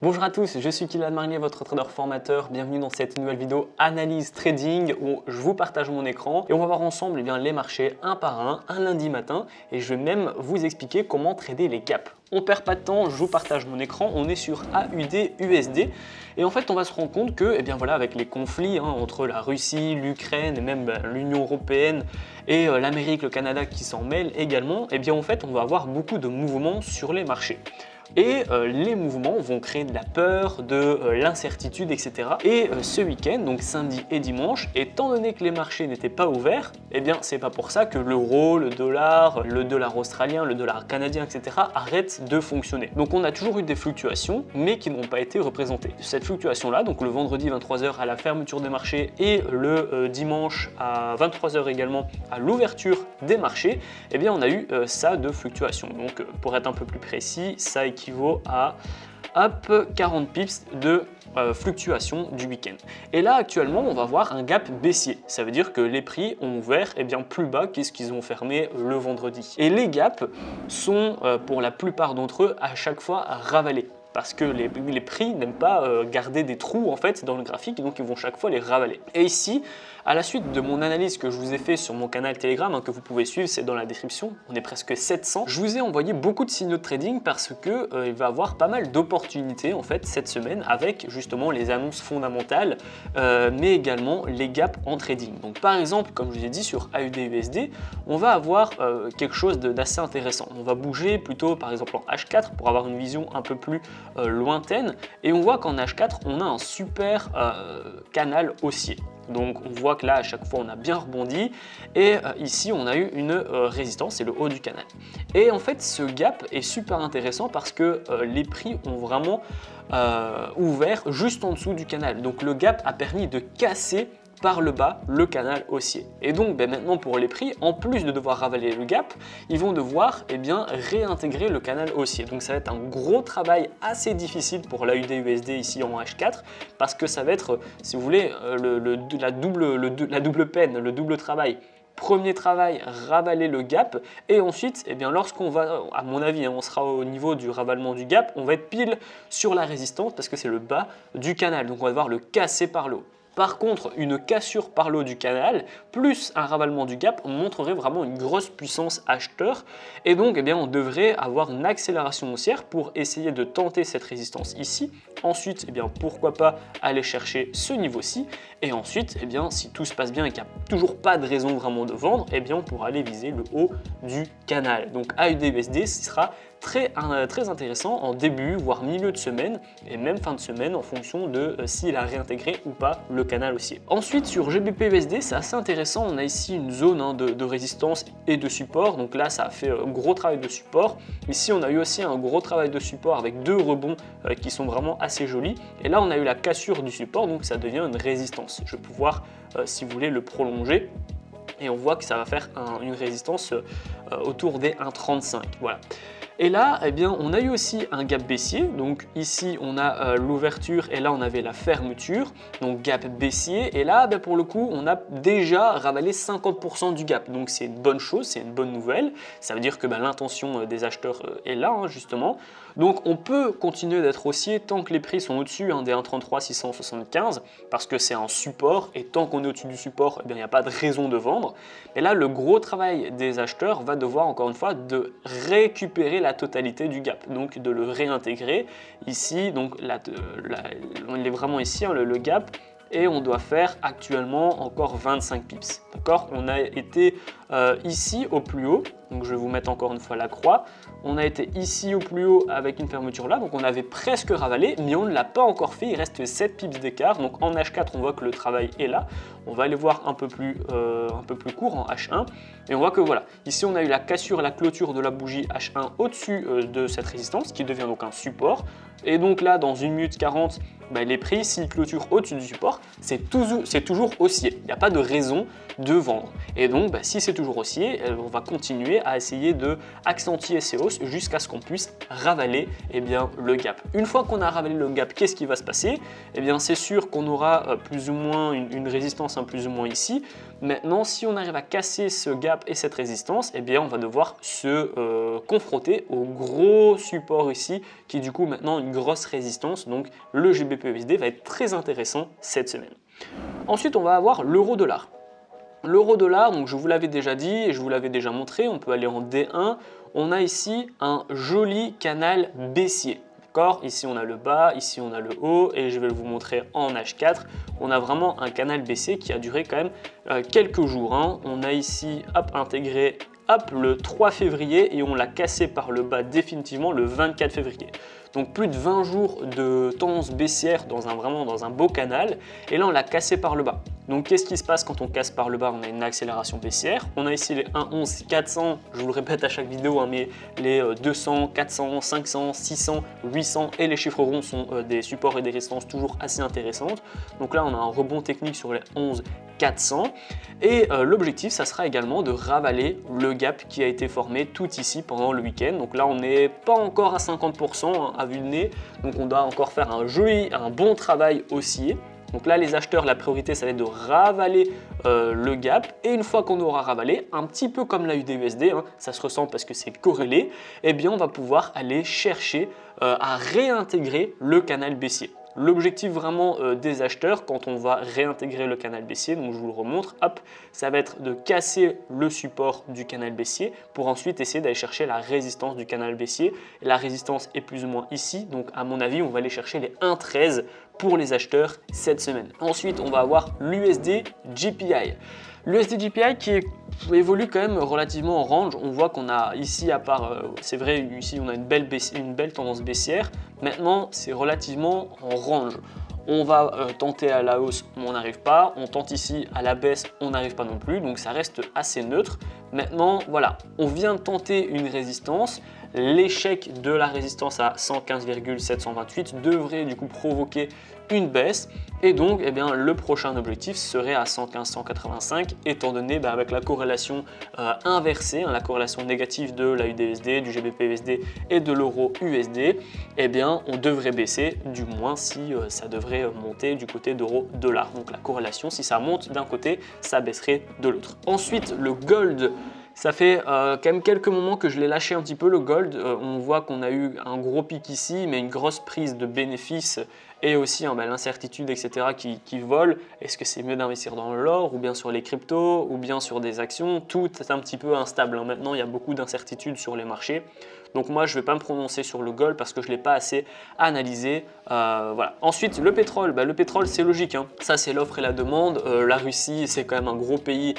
Bonjour à tous, je suis Kylian Marnier, votre trader formateur. Bienvenue dans cette nouvelle vidéo analyse trading où je vous partage mon écran et on va voir ensemble les marchés un par un lundi matin et je vais même vous expliquer comment trader les gaps. On perd pas de temps, je vous partage mon écran, on est sur AUD USD et en fait on va se rendre compte que avec les conflits entre la Russie, l'Ukraine et même l'Union Européenne et l'Amérique, le Canada qui s'en mêlent également, en fait on va avoir beaucoup de mouvements sur les marchés. Et les mouvements vont créer de la peur, de l'incertitude, etc. Et ce week-end, donc samedi et dimanche, étant donné que les marchés n'étaient pas ouverts, c'est pas pour ça que l'euro, le dollar australien, le dollar canadien, etc. arrêtent de fonctionner. Donc on a toujours eu des fluctuations, mais qui n'ont pas été représentées. Cette fluctuation-là, donc le vendredi 23h à la fermeture des marchés et le dimanche à 23h également à l'ouverture des marchés, on a eu ça de fluctuation. Donc pour être un peu plus précis, ça équivaut à 40 pips de fluctuation du week-end. Et là actuellement on va voir un gap baissier, ça veut dire que les prix ont ouvert plus bas qu'est-ce qu'ils ont fermé le vendredi. Et les gaps sont pour la plupart d'entre eux à chaque fois ravalés. Parce que les prix n'aiment pas garder des trous en fait dans le graphique, donc ils vont chaque fois les ravaler. Et ici, à la suite de mon analyse que je vous ai fait sur mon canal Telegram, que vous pouvez suivre, c'est dans la description, on est presque 700, je vous ai envoyé beaucoup de signaux de trading parce que il va y avoir pas mal d'opportunités en fait cette semaine avec justement les annonces fondamentales, mais également les gaps en trading. Donc par exemple, comme je vous ai dit sur AUD USD, on va avoir quelque chose d'assez intéressant. On va bouger plutôt par exemple en H4 pour avoir une vision un peu plus lointaine et on voit qu'en H4 on a un super canal haussier. Donc on voit que là à chaque fois on a bien rebondi et ici on a eu une résistance, c'est le haut du canal. Et en fait ce gap est super intéressant parce que les prix ont vraiment ouvert juste en dessous du canal. Donc le gap a permis de casser par le bas le canal haussier. Et donc maintenant pour les prix, en plus de devoir ravaler le gap, ils vont devoir réintégrer le canal haussier. Donc ça va être un gros travail assez difficile pour l'AUD USD ici en H4 parce que ça va être, si vous voulez, la double peine, le double travail. Premier travail, ravaler le gap et ensuite, lorsqu'on va, à mon avis, on sera au niveau du ravalement du gap, on va être pile sur la résistance parce que c'est le bas du canal. Donc on va devoir le casser par le haut. Par contre, une cassure par le haut du canal plus un ravalement du gap montrerait vraiment une grosse puissance acheteur et donc on devrait avoir une accélération haussière pour essayer de tenter cette résistance ici. Ensuite, pourquoi pas aller chercher ce niveau-ci et ensuite, si tout se passe bien et qu'il n'y a toujours pas de raison vraiment de vendre, on pourra aller viser le haut du canal. Donc AUD USD, ce sera très intéressant en début, voire milieu de semaine et même fin de semaine en fonction de s'il a réintégré ou pas le canal haussier. Ensuite sur GBP USD, c'est assez intéressant, on a ici une zone de résistance et de support, donc là ça a fait un gros travail de support. Ici on a eu aussi un gros travail de support avec deux rebonds qui sont vraiment assez jolis et là on a eu la cassure du support, donc ça devient une résistance. Je vais pouvoir, si vous voulez, le prolonger. Et on voit que ça va faire une résistance autour des 1,35. Voilà. Et là, on a eu aussi un gap baissier. Donc ici, on a l'ouverture et là, on avait la fermeture. Donc gap baissier. Et là, pour le coup, on a déjà ravalé 50% du gap. Donc c'est une bonne chose, c'est une bonne nouvelle. Ça veut dire que l'intention des acheteurs est là, justement. Donc on peut continuer d'être haussier tant que les prix sont au-dessus des 1,33 675 parce que c'est un support et tant qu'on est au-dessus du support, il n'y a pas de raison de vendre. Et là, le gros travail des acheteurs va devoir encore une fois de récupérer la totalité du gap, donc de le réintégrer ici. Donc on est vraiment ici, le gap. Et on doit faire actuellement encore 25 pips. D'accord? On a été ici au plus haut, donc je vais vous mettre encore une fois la croix. On a été ici au plus haut avec une fermeture là, donc on avait presque ravalé, mais on ne l'a pas encore fait, il reste 7 pips d'écart. Donc en H4, on voit que le travail est là. On va aller voir un peu plus court en H1. Et on voit que voilà, ici on a eu la cassure, la clôture de la bougie H1 au-dessus de cette résistance, qui devient donc un support. Et donc là, dans 1 minute 40, les prix, s'ils clôturent au-dessus du support, c'est toujours haussier. Il n'y a pas de raison de vendre. Et donc, si c'est toujours haussier, on va continuer continuer à essayer de accentuer ces hausses jusqu'à ce qu'on puisse ravaler le gap. Une fois qu'on a ravalé le gap, qu'est-ce qui va se passer? C'est sûr qu'on aura plus ou moins une résistance plus ou moins ici. Maintenant, si on arrive à casser ce gap et cette résistance, on va devoir se confronter au gros support ici, qui est du coup maintenant une grosse résistance. Donc le GBP/USD va être très intéressant cette semaine. Ensuite, on va avoir l'euro-dollar. L'euro-dollar, donc je vous l'avais déjà dit et je vous l'avais déjà montré, on peut aller en D1. On a ici un joli canal baissier. Ici on a le bas, ici on a le haut et je vais vous montrer en H4. On a vraiment un canal baissier qui a duré quand même quelques jours. On a ici intégré le 3 février et on l'a cassé par le bas définitivement le 24 février. Donc plus de 20 jours de tendance baissière vraiment dans un beau canal et là on l'a cassé par le bas. Donc qu'est-ce qui se passe quand on casse par le bas? On a une accélération baissière. On a ici les 1,11 400, je vous le répète à chaque vidéo, mais les 200, 400, 500, 600, 800 et les chiffres ronds sont des supports et des résistances toujours assez intéressantes. Donc là on a un rebond technique sur les 11 400 et l'objectif ça sera également de ravaler le gap qui a été formé tout ici pendant le week-end. Donc là on n'est pas encore à 50% à vue de nez, donc on doit encore faire un bon travail haussier. Donc là les acheteurs, la priorité ça va être de ravaler le gap et une fois qu'on aura ravalé, un petit peu comme la USD, ça se ressent parce que c'est corrélé, on va pouvoir aller chercher à réintégrer le canal baissier. L'objectif vraiment des acheteurs quand on va réintégrer le canal baissier, donc je vous le remontre, ça va être de casser le support du canal baissier pour ensuite essayer d'aller chercher la résistance du canal baissier. Et la résistance est plus ou moins ici, donc à mon avis on va aller chercher les 1,13 pour les acheteurs cette semaine. Ensuite on va avoir l'USD GPI. L'USD GPI qui évolue quand même relativement en range. On voit qu'on a ici, à part, c'est vrai, ici on a une belle tendance baissière. Maintenant, c'est relativement en range. On va tenter à la hausse, on n'arrive pas. On tente ici à la baisse, on n'arrive pas non plus. Donc ça reste assez neutre. Maintenant, voilà, on vient de tenter une résistance. L'échec de la résistance à 115,728 devrait du coup provoquer une baisse et donc le prochain objectif serait à 115,185 étant donné avec la corrélation inversée, la corrélation négative de la USD, du GBP/USD et de l'euro USD, on devrait baisser, du moins si ça devrait monter du côté d'euro-dollar. Donc la corrélation, si ça monte d'un côté, ça baisserait de l'autre. Ensuite, le gold. Ça fait quand même quelques moments que je l'ai lâché un petit peu le gold. On voit qu'on a eu un gros pic ici, mais une grosse prise de bénéfices et aussi l'incertitude, etc. qui vole. Est-ce que c'est mieux d'investir dans l'or ou bien sur les cryptos ou bien sur des actions? Tout est un petit peu instable. Maintenant, il y a beaucoup d'incertitudes sur les marchés. Donc moi, je ne vais pas me prononcer sur le gold parce que je ne l'ai pas assez analysé. Voilà. Ensuite, le pétrole. Le pétrole, c'est logique. Ça, c'est l'offre et la demande. La Russie, c'est quand même un gros pays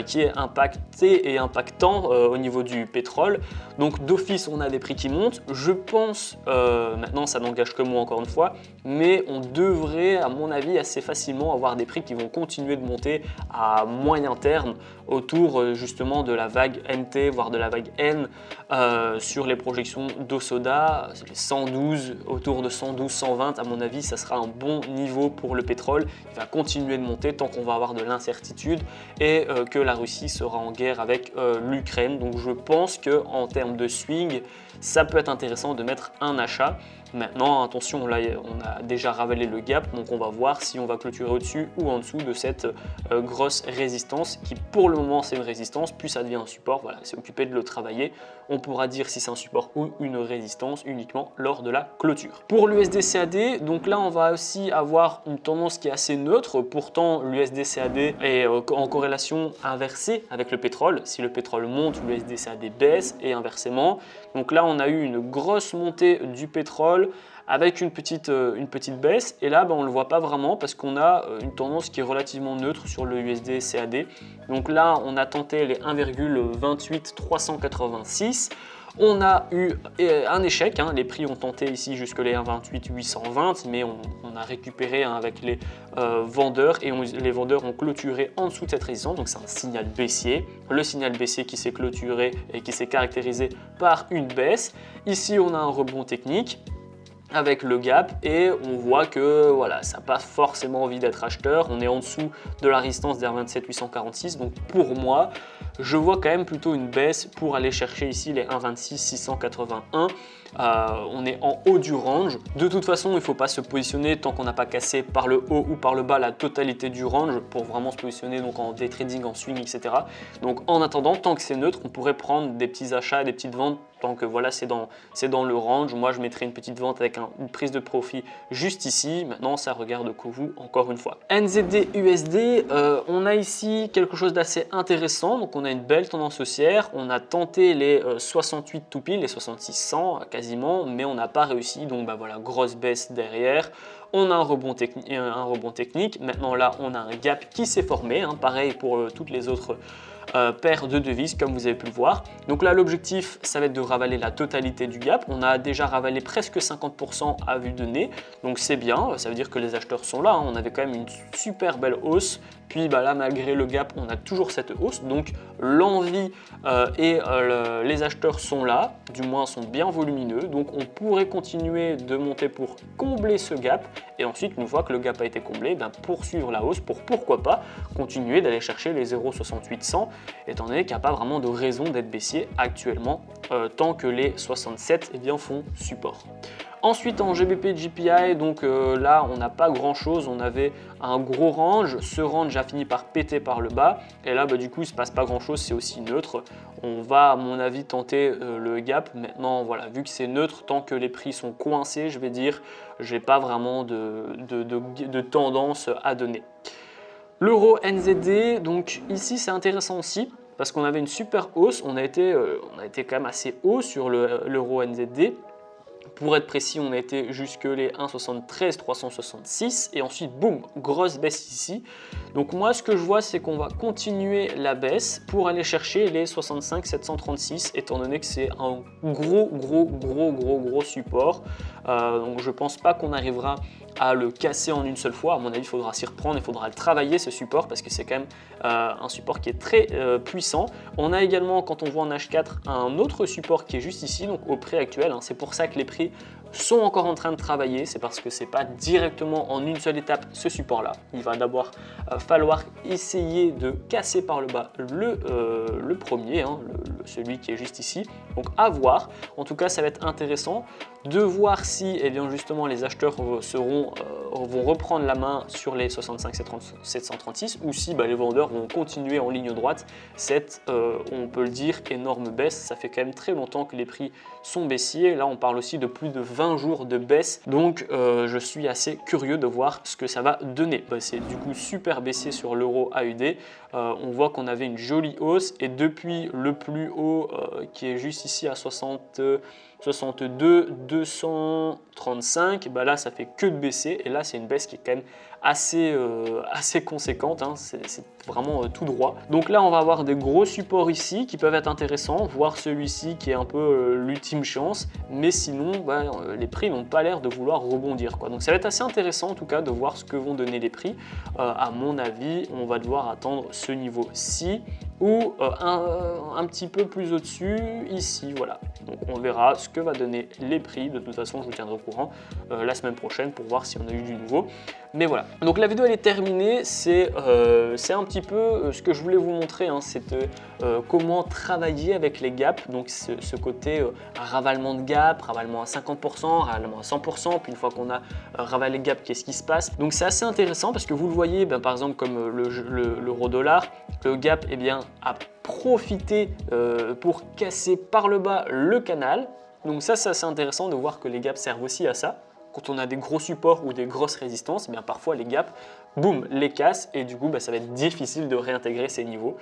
qui est impacté et impactant au niveau du pétrole. Donc d'office, on a des prix qui montent. Je pense, maintenant, ça n'engage que moi encore une fois, mais on devrait, à mon avis, assez facilement avoir des prix qui vont continuer de monter à moyen terme autour justement de la vague NT, voire de la vague N sur les projections d'Osoda, 112, autour de 112, 120, à mon avis, ça sera un bon niveau pour le pétrole. Il va continuer de monter tant qu'on va avoir de l'incertitude et que la Russie sera en guerre avec l'Ukraine. Donc je pense qu'en termes de swing, ça peut être intéressant de mettre un achat. Maintenant, attention, là, on a déjà ravalé le gap, donc on va voir si on va clôturer au-dessus ou en dessous de cette grosse résistance qui, pour le moment, c'est une résistance, puis ça devient un support. Voilà, c'est occupé de le travailler. On pourra dire si c'est un support ou une résistance uniquement lors de la clôture. Pour l'USD-CAD, donc là, on va aussi avoir une tendance qui est assez neutre. Pourtant, l'USD-CAD est en corrélation inversée avec le pétrole. Si le pétrole monte, l'USD-CAD baisse et inversement. Donc là, on a eu une grosse montée du pétrole avec une petite baisse et là on ne le voit pas vraiment parce qu'on a une tendance qui est relativement neutre sur le USD CAD. Donc là on a tenté les 1,28386. On a eu un échec, les prix ont tenté ici jusque les 1,28 mais on a récupéré avec les vendeurs et les vendeurs ont clôturé en dessous de cette résistance, donc c'est un signal baissier. Le signal baissier qui s'est clôturé et qui s'est caractérisé par une baisse. Ici on a un rebond technique. avec le gap et on voit que voilà, ça n'a pas forcément envie d'être acheteur. On est en dessous de la résistance des 1,27 846. Donc pour moi, je vois quand même plutôt une baisse pour aller chercher ici les 1,26 681. On est en haut du range. De toute façon, il ne faut pas se positionner tant qu'on n'a pas cassé par le haut ou par le bas la totalité du range pour vraiment se positionner donc en day trading, en swing, etc. Donc en attendant, tant que c'est neutre, on pourrait prendre des petits achats et des petites ventes tant que voilà, c'est dans le range. Moi, je mettrais une petite vente avec une prise de profit juste ici. Maintenant, ça regarde que vous, encore une fois. NZD USD, on a ici quelque chose d'assez intéressant. Donc, on a une belle tendance haussière. On a tenté les 68 tout pile, les 6600 quasiment, mais on n'a pas réussi. Donc, bah voilà, grosse baisse derrière. On a un rebond technique. Maintenant, là, on a un gap qui s'est formé. Hein, pareil pour toutes les autres paire de devises comme vous avez pu le voir. Donc là l'objectif ça va être de ravaler la totalité du gap. On a déjà ravalé presque 50% à vue de nez, donc c'est bien, ça veut dire que les acheteurs sont là, hein. On avait quand même une super belle hausse, puis bah là malgré le gap on a toujours cette hausse, donc l'envie les acheteurs sont là, du moins sont bien volumineux, donc on pourrait continuer de monter pour combler ce gap et ensuite une fois que le gap a été comblé, ben, poursuivre la hausse pour pourquoi pas continuer d'aller chercher les 0,6800 étant donné qu'il n'y a pas vraiment de raison d'être baissier actuellement tant que les 67 eh bien, font support. Ensuite en GBP GPI, donc là on n'a pas grand chose, on avait un gros range, ce range a fini par péter par le bas et là bah, du coup il ne se passe pas grand chose, c'est aussi neutre. On va à mon avis tenter le gap. Maintenant voilà, vu que c'est neutre, tant que les prix sont coincés, je vais dire, j'ai pas vraiment de tendance à donner. L'euro NZD, donc ici c'est intéressant aussi parce qu'on avait une super hausse, on a été quand même assez haut sur l'euro NZD. Pour être précis, on a été jusque les 1,73 366 et ensuite boum, grosse baisse ici. Donc moi ce que je vois c'est qu'on va continuer la baisse pour aller chercher les 65 736 étant donné que c'est un gros support. Donc je pense pas qu'on arrivera à le casser en une seule fois. À mon avis, il faudra s'y reprendre, il faudra le travailler ce support parce que c'est quand même un support qui est très puissant. On a également, quand on voit en H4, un autre support qui est juste ici, donc au prix actuel. Hein. C'est pour ça que les prix sont encore en train de travailler, c'est parce que c'est pas directement en une seule étape ce support là. Il va d'abord falloir essayer de casser par le bas le premier, hein, celui qui est juste ici. Donc à voir, en tout cas ça va être intéressant de voir si eh bien, justement les acheteurs vont reprendre la main sur les 65 736 ou si bah, les vendeurs vont continuer en ligne droite cette, on peut le dire, énorme baisse. Ça fait quand même très longtemps que les prix sont baissiers. Là on parle aussi de plus de 20 jours de baisse, donc je suis assez curieux de voir ce que ça va donner. Bah, c'est du coup super baissier sur l'euro AUD. On voit qu'on avait une jolie hausse et depuis le plus haut qui est juste ici à 62 235, bah là ça fait que de baisser et là c'est une baisse qui est quand même assez conséquente, hein. C'est vraiment tout droit. Donc là on va avoir des gros supports ici qui peuvent être intéressants, voire celui-ci qui est un peu l'ultime chance, mais sinon bah, les prix n'ont pas l'air de vouloir rebondir, quoi. Donc ça va être assez intéressant en tout cas de voir ce que vont donner les prix. À mon avis on va devoir attendre ce niveau-ci ou un petit peu plus au-dessus ici, voilà. Donc on verra ce que va donner les prix. De toute façon je vous tiendrai au courant la semaine prochaine pour voir si on a eu du nouveau. Mais voilà, donc la vidéo elle est terminée, c'est un petit peu ce que je voulais vous montrer, hein, c'est comment travailler avec les gaps, donc ce côté ravalement de gap, ravalement à 50%, ravalement à 100%, puis une fois qu'on a ravalé le gap, qu'est-ce qui se passe. Donc c'est assez intéressant parce que vous le voyez, ben, par exemple comme l'euro-dollar, le gap eh bien, a profité pour casser par le bas le canal. Donc ça c'est assez intéressant de voir que les gaps servent aussi à ça. Quand on a des gros supports ou des grosses résistances, eh bien parfois les gaps, boum, les cassent et du coup bah, ça va être difficile de réintégrer ces niveaux.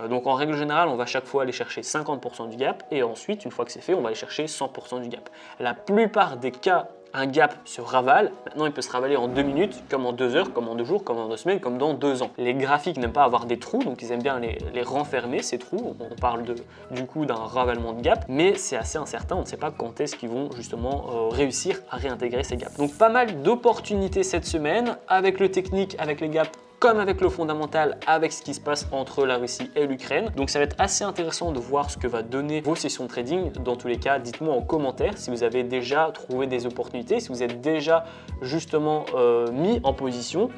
Donc en règle générale, on va chaque fois aller chercher 50% du gap et ensuite, une fois que c'est fait, on va aller chercher 100% du gap. La plupart des cas, un gap se ravale. Maintenant, il peut se ravaler en 2 minutes, comme en 2 heures, comme en 2 jours, comme en 2 semaines, comme dans 2 ans. Les graphiques n'aiment pas avoir des trous, donc ils aiment bien les renfermer, ces trous. On parle du coup d'un ravalement de gap, mais c'est assez incertain. On ne sait pas quand est-ce qu'ils vont justement réussir à réintégrer ces gaps. Donc pas mal d'opportunités cette semaine, avec le technique, avec les gaps. comme avec le fondamental, avec ce qui se passe entre la Russie et l'Ukraine. Donc ça va être assez intéressant de voir ce que va donner vos sessions de trading. Dans tous les cas, dites-moi en commentaire si vous avez déjà trouvé des opportunités, si vous êtes déjà justement mis en position.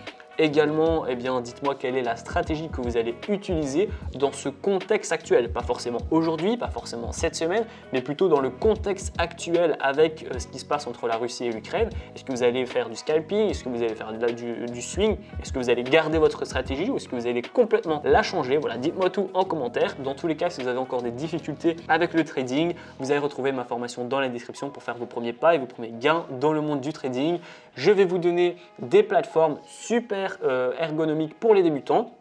Également, eh bien, dites-moi quelle est la stratégie que vous allez utiliser dans ce contexte actuel. Pas forcément aujourd'hui, pas forcément cette semaine, mais plutôt dans le contexte actuel avec ce qui se passe entre la Russie et l'Ukraine. Est-ce que vous allez faire du scalping? Est-ce que vous allez faire du swing? Est-ce que vous allez garder votre stratégie ou est-ce que vous allez complètement la changer? Voilà, dites-moi tout en commentaire. Dans tous les cas, si vous avez encore des difficultés avec le trading, vous allez retrouver ma formation dans la description pour faire vos premiers pas et vos premiers gains dans le monde du trading. Je vais vous donner des plateformes super ergonomiques pour les débutants.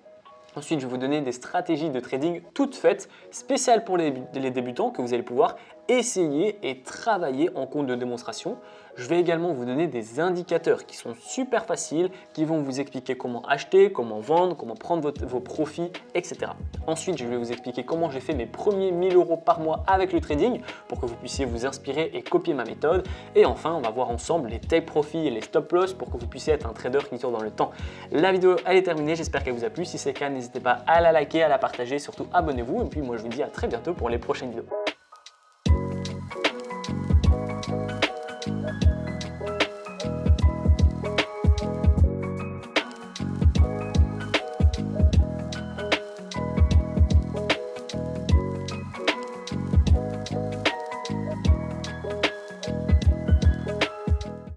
Ensuite, je vais vous donner des stratégies de trading toutes faites, spéciales pour les débutants que vous allez pouvoir essayer et travailler en compte de démonstration. Je vais également vous donner des indicateurs qui sont super faciles, qui vont vous expliquer comment acheter, comment vendre, comment prendre vos profits, etc. Ensuite, je vais vous expliquer comment j'ai fait mes premiers 1000 € par mois avec le trading pour que vous puissiez vous inspirer et copier ma méthode. Et enfin, on va voir ensemble les take profit et les stop loss pour que vous puissiez être un trader qui dure dans le temps. La vidéo, elle est terminée. J'espère qu'elle vous a plu. Si c'est le cas, n'hésitez pas à la liker, à la partager. Surtout, abonnez-vous. Et puis, moi, je vous dis à très bientôt pour les prochaines vidéos.